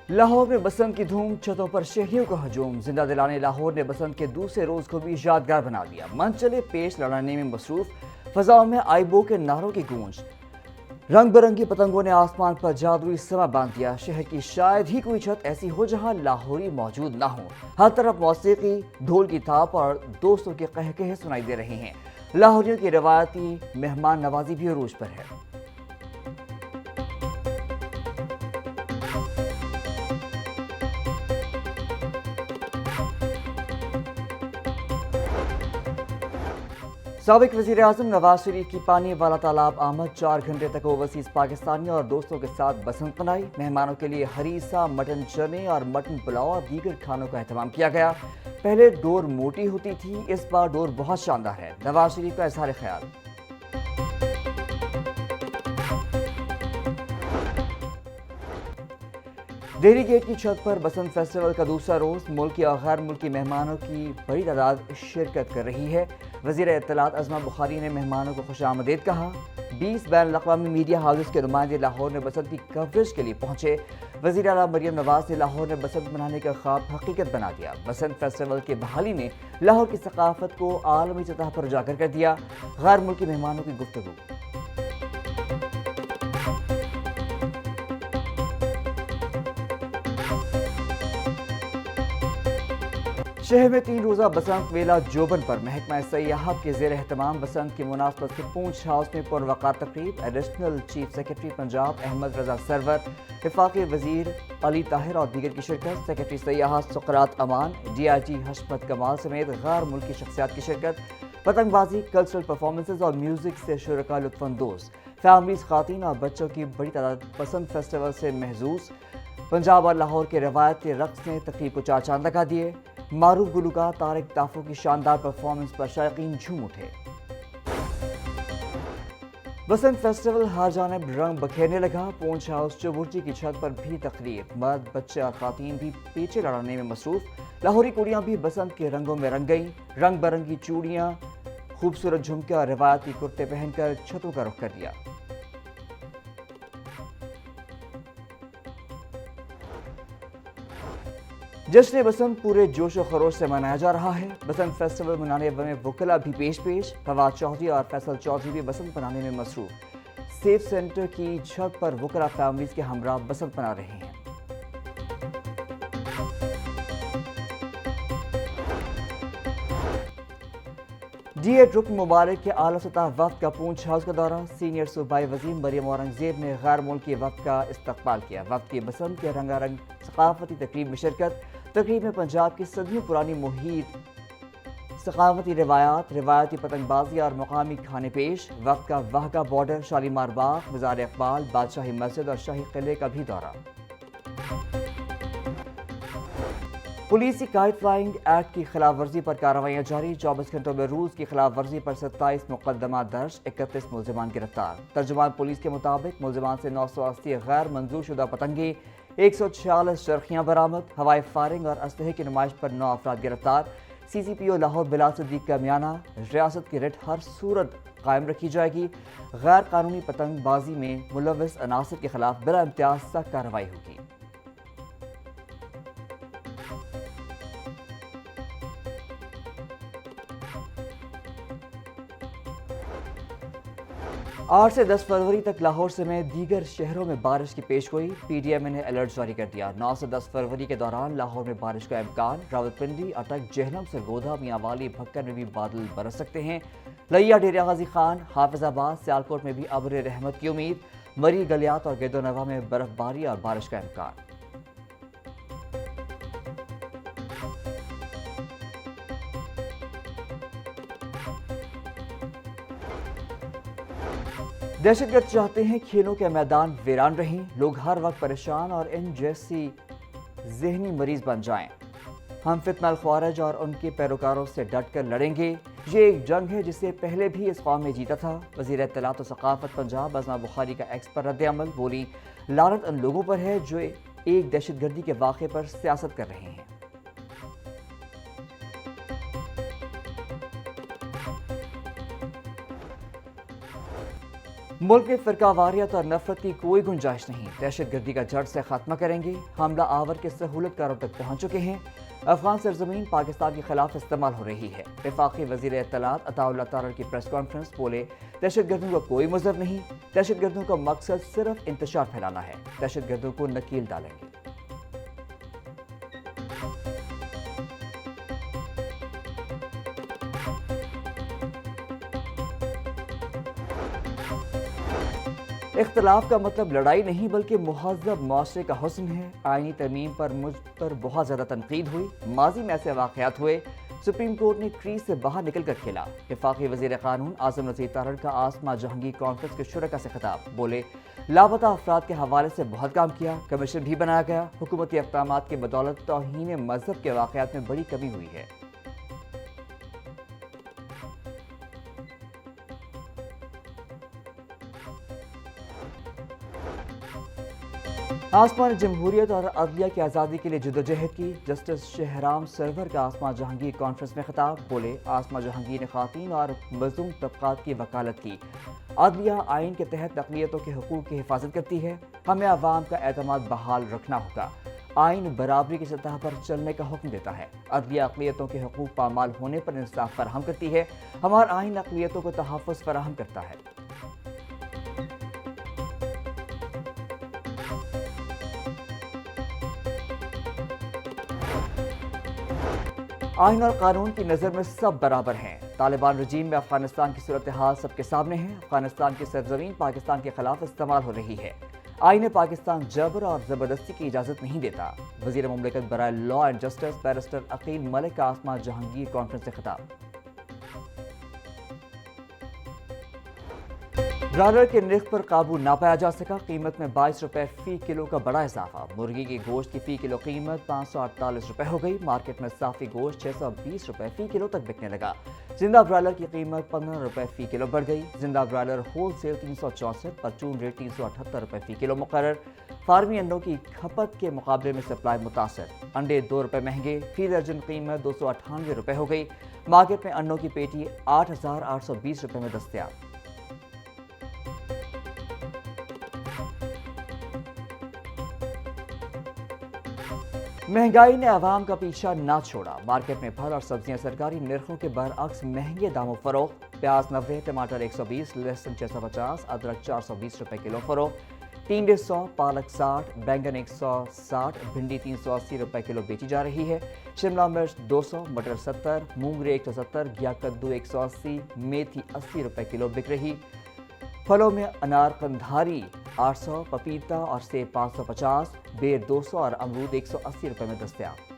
लाहौर में बसंत की धूम, छतों पर शहरियों का हजूम। जिंदा दिलाने लाहौर ने बसंत के दूसरे रोज को भी यादगार बना दिया। मनचले पेश लड़ाने में मसरूफ, फजाओं में आइबो के नारों की गूंज। रंग बिरंगी पतंगों ने आसमान पर जादुई समा बांध दिया। शहर की शायद ही कोई छत ऐसी हो जहां लाहौरी मौजूद ना हो। हर तरफ मौसीकी, ढोल की थाप और दोस्तों के कहकहे सुनाई दे रहे हैं। लाहौरियों की रवायती मेहमान नवाजी भी अरूज पर है। साबिक वज़ीर आज़म नवाज शरीफ की पानी वाला तालाब आमद। 4 घंटे तक ओवरसीज पाकिस्तानी और दोस्तों के साथ बसंत मनाई। मेहमानों के लिए हरीसा, मटन चने और मटन पुलाव और दीगर खानों का एहतमाम किया गया। पहले डोर मोटी होती थी, इस बार डोर बहुत शानदार है। नवाज शरीफ का इजहार ख्याल। डेयरी गेट की छत पर बसंत फेस्टिवल का दूसरा रोज। मुल्की और गैर मुल्की मेहमानों की बड़ी तादाद शिरकत कर रही है। वज़ीर इत्तलात अज़मा बुखारी ने मेहमानों को खुशामदीद कहा। 20 बैन अल-अक़वामी मीडिया हाउस के नुमाइंदे लाहौर में बसंत की कवरेज के लिए पहुंचे। वज़ीर आला मरियम नवाज ने लाहौर में बसंत मनाने का ख्वाब हकीकत बना दिया। बसंत फेस्टिवल की बहाली ने लाहौर की सकाफत को आलमी सतह पर उजागर कर दिया। गैर मुल्की मेहमानों की गुफ्तगू। शहर में 3 रोज़ा बसंत मेला जोबन पर महकमा सयाहत के ज़ेर एहतमाम बसंत की मुनासबत से पूंछ हाउस में पुरवकार तकरीब। Additional chief secretary Punjab Ahmad Raza Sarwar, वफाकी वजीर अली ताहिर और दीगर की शिरकत। सेक्रेटरी सयाहत सुकरात अमान, DIG हशमत कमाल समेत गैर मुल्की शख्सियात की शिरकत। पतंगबाजी, कल्चरल परफॉर्मेंसेज और म्यूजिक से शुरका लुत्फानंदोज। फैमिलीज, खातीन और बच्चों की बड़ी तादाद बसंत फेस्टिवल से महजूज। पंजाब और लाहौर के रवायती रक्स ने तकरीब को 4 चांद लगा दिए। मारूफ गुलकार तारिक ताफो की शानदार परफॉर्मेंस पर शायकीन झूम उठे। बसंत फेस्टिवल हर जानिब रंग बखेरने लगा। पूंछ हाउस चुबुर्जी की छत पर भी तकरीब। मर्द, बच्चे और खातीन भी पेचे लड़ाने में मसरूफ। लाहौरी कुड़ियां भी बसंत के रंगों में रंग गईं। रंग बिरंगी चूड़ियां, खूबसूरत झुमके और रिवायती कुर्ते पहनकर छतों का रुख कर दिया। जश्न बसंत पूरे जोश और खरोश से मनाया जा रहा है। बसंत फेस्टिवल मनाने में वकला भी पेश। फवाद चौधरी और फैसल चौधरी भी बसंत मनाने में मसरूफ। सेफ सेंटर की छत पर वकला फैमिलीज के हमरा बसंत मना रहे हैं। DA रुकन मुबारक के आला सतह वफ्द का पूंछ हाउस का दौरा। सीनियर सूबाई वजीर मरियम औरंगजेब ने गैर मुल्की वफ्द का इस्तकबाल किया। वफ्द की बसंत के रंगारंग सकाफती तकरीब में शिरकत। तकरीब में पंजाब की सदियों पुरानी मुहित, सकाफती रिवायात, रिवायती पतंगबाजी और मकामी खाने पेश। वफ्द का वाहगा बॉर्डर, शालीमार बाग, मज़ार इकबाल, बादशाही मस्जिद और शाही किले का भी दौरा। पुलिस की काइट फ्लाइंग एक्ट की खिलाफ वर्जी पर कार्रवाइयां जारी। 24 घंटों में रूल्स की खिलाफ वर्जी पर 27 मुकदमा दर्ज, 31 मुलजिमान गिरफ्तार। तर्जुमान पुलिस के मुताबिक मुलजिमान से 980 गैर मंजूर शुदा पतंगे, 146 चरखियां बरामद। हवाई फायरिंग और असलहे की नुमाइश पर 9 अफराद गिरफ्तार। CCPO लाहौर बिलाल सिद्दीक का बयाना, रियासत की रिट हर सूरत कायम रखी जाएगी। गैर कानूनी पतंगबाजी में मुलव्वस अनासर के खिलाफ बिला इम्तियाज सख्त कार्रवाई होगी। 8 से 10 फरवरी तक लाहौर समेत दीगर शहरों में बारिश की पेशगोई। PDM ने अलर्ट जारी कर दिया। 9 से 10 फरवरी के दौरान लाहौर में बारिश का इम्कान। रावलपिंडी, अटक, जेहलम, सरगोधा, मियांवाली, भक्कर में भी बादल बरस सकते हैं। लिया, डेरा गाजी खान, हाफिजाबाद, सियालकोट में भी अब्र रहमत की उम्मीद। मरी, गलियात और गेदोनवा में बर्फबारी और बारिश का इम्कान। दहशतगर्द चाहते हैं खेलों के मैदान वीरान रहें। लोग हर वक्त परेशान और इन जैसी जहनी मरीज बन जाएं। हम फितना ख्वारिज और उनके पैरोकारों से डट कर लड़ेंगे। ये एक जंग है जिसे पहले भी इस कौम ने जीता था। वज़ीर इत्तलात और सकाफत पंजाब अज़मा बुखारी का एक्स पर रद्द-ए-अमल। बोली, लानत उन लोगों पर है जो एक दहशतगर्दी के वाक़े पर सियासत कर रहे हैं। मुल्क में फ़िरका वारियत और नफरत की कोई गुंजाइश नहीं, दहशत गर्दी का जड़ से खात्मा करेंगे। हमला आवर के सहूलतकारों तक पहुँच चुके हैं। अफगान सरजमीन पाकिस्तान के खिलाफ इस्तेमाल हो रही है। वफाकी वज़ीर इत्तलात अताउल्लाह तारर की प्रेस कॉन्फ्रेंस बोले, दहशत गर्दियों का कोई मुज़र नहीं, दहशत गर्दियों का मकसद सिर्फ इंतशार फैलाना है। दहशत गर्दियों को नकील डालेंगे। इख्तलाफ का मतलब लड़ाई नहीं बल्कि मुहज़्ज़ब मुआशरे का हुस्न है। आईनी तरमीम पर मुझ पर बहुत ज़्यादा तनकीद हुई। माजी में ऐसे वाक़यात हुए, सुप्रीम कोर्ट ने क्रीज से बाहर निकल कर खेला। वफाकी वज़ीर क़ानून आज़म नज़ीर तारड़ का आसमा जहांगीर कॉन्फ्रेंस के शुरका से खिताब, बोले लापता अफराद के हवाले से बहुत काम किया, कमीशन भी बनाया गया। हुकूमती इक़दामात की बदौलत तौहीन मज़हब के वाक़यात में बड़ी कमी हुई है। आसमा ने जमहूरियत और अदलिया की आज़ादी के लिए जदोजहद की। जस्टिस शहराम सरवर का आसमा जहांगीर कॉन्फ्रेंस में खिताब, बोले आसमा जहांगीर ने ख़वातीन और मज़लूम तबक़ात की वकालत की। अदलिया आइन के तहत अक़लियतों के हुकूक़ की हिफाजत करती है। हमें अवाम का एतमाद बहाल रखना होगा। आइन बराबरी की सतह पर चलने का हुक्म देता है। अदलिया अक़लियतों के हुकूक़ पामाल होने पर इंसाफ फराहम करती है। हमारा आइन अक़लियतों को तहफ़्फ़ुज़ फराहम करता है। आइन और कानून की नज़र में सब बराबर हैं। तालिबान रजीम में अफगानिस्तान की सूरत हाल सबके सामने है। अफगानिस्तान की सरजमीन पाकिस्तान के खिलाफ इस्तेमाल हो रही है। आइन पाकिस्तान जबर और ज़बरदस्ती की इजाज़त नहीं देता। वज़ीर मुमलिकत बराए law and justice barrister Aqeel Malik का आसमा जहांगीर कॉन्फ्रेंस से खिताब। ब्रायलर के निर्ख पर काबू ना पाया जा सका। कीमत में 22 रुपए फी किलो का बड़ा इजाफा। मुर्गी की गोश्त की फी किलो कीमत 548 रुपए हो गई। मार्केट में साफी गोश्त 620 रुपए फी किलो तक बिकने लगा। जिंदा ब्रायलर की कीमत 15 रुपए फी किलो बढ़ गई। जिंदा ब्रायलर होल सेल 364, परचून रेट 378 रुपए फी किलो मुकर्रर। फार्मी अंडों की खपत के मुकाबले में सप्लाई मुतासर। अंडे 2 रुपए महंगे। फी दर्जन कीमत 298 रुपए हो गई। मार्केट में अंडों की पेटी 8820 रुपए में दस्तयाब। महंगाई ने आवाम का पीछा ना छोड़ा। मार्केट में फल और सब्जियां सरकारी निर्खों के बरअक्स महंगे दामों फरोख्त। प्याज 90, टमाटर 120, लहसुन 650, अदरक 420 रुपए किलो फरोख्त। टींडे 100, पालक 60, बैंगन 160, भिंडी 380 रुपए किलो बेची जा रही है। शिमला मिर्च 200, मटर 70, मूंगरे 170, घिया कद्दू 180, मेथी 80 रुपए किलो बिक रही। फलों में अनार कंधारी 800, पपीता और सेब 550, बेर 200 और अमरूद 180 रुपए में दस्तयाब।